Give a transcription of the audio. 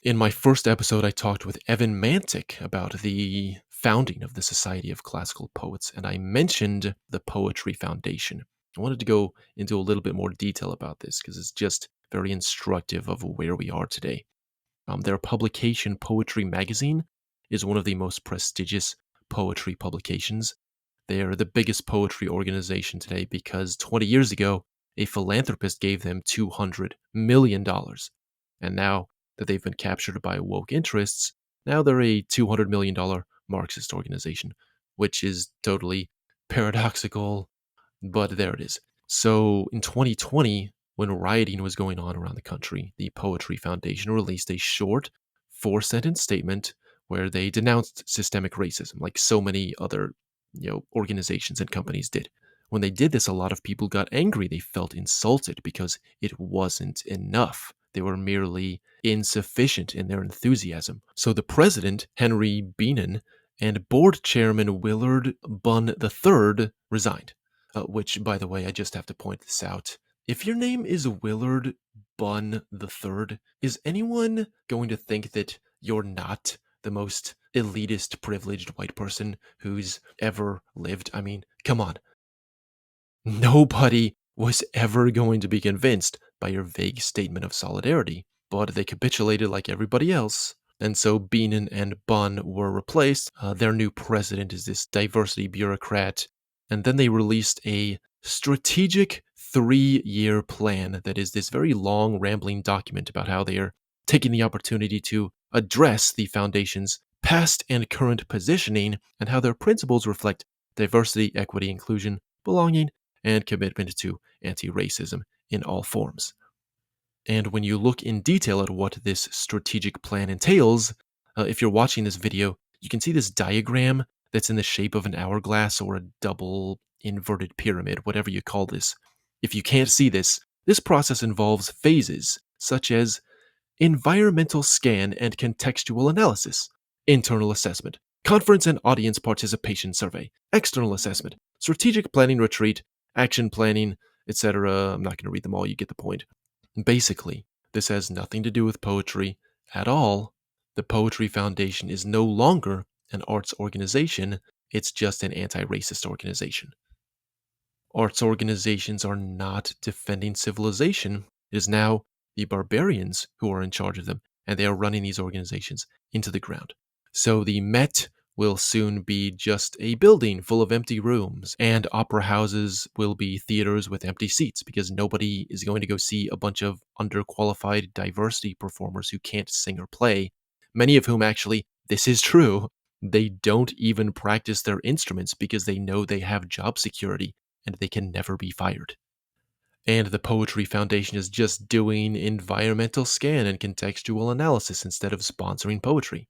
In my first episode, I talked with Evan Mantic about the founding of the Society of Classical Poets, and I mentioned the Poetry Foundation. I wanted to go into a little bit more detail about this because it's just very instructive of where we are today. Their publication, Poetry Magazine, is one of the most prestigious poetry publications. They are the biggest poetry organization today because 20 years ago, a philanthropist gave them $200 million. And now that they've been captured by woke interests, now they're a $200 million Marxist organization, which is totally paradoxical, but there it is. So in 2020, when rioting was going on around the country, the Poetry Foundation released a short 4-sentence statement where they denounced systemic racism, like so many other organizations and companies did. When they did this, a lot of people got angry. They felt insulted because it wasn't enough. They were merely insufficient in their enthusiasm. So the president, Henry Beenan, and board chairman Willard Bunn III resigned. Which, by the way, I just have to point this out. If your name is Willard Bunn III, is anyone going to think that you're not the most elitist, privileged white person who's ever lived? I mean, come on. Nobody was ever going to be convinced by your vague statement of solidarity, but they capitulated like everybody else. And so Beenan and Bunn were replaced. Their new president is this diversity bureaucrat. And then they released a strategic 3-year plan that is this very long, rambling document about how they are taking the opportunity to address the foundation's past and current positioning and how their principles reflect diversity, equity, inclusion, belonging, and commitment to anti-racism in all forms. And when you look in detail at what this strategic plan entails, if you're watching this video, you can see this diagram that's in the shape of an hourglass or a double inverted pyramid, whatever you call this. If you can't see this, this process involves phases such as environmental scan and contextual analysis, internal assessment, conference and audience participation survey, external assessment, strategic planning retreat, action planning, etc. I'm not going to read them all, you get the point. Basically, this has nothing to do with poetry at all. The Poetry Foundation is no longer an arts organization, it's just an anti-racist organization. Arts organizations are not defending civilization. It is now the barbarians who are in charge of them, and they are running these organizations into the ground. So the Met will soon be just a building full of empty rooms, and opera houses will be theaters with empty seats because nobody is going to go see a bunch of underqualified diversity performers who can't sing or play, many of whom actually, this is true, they don't even practice their instruments because they know they have job security and they can never be fired. And the Poetry Foundation is just doing environmental scan and contextual analysis instead of sponsoring poetry.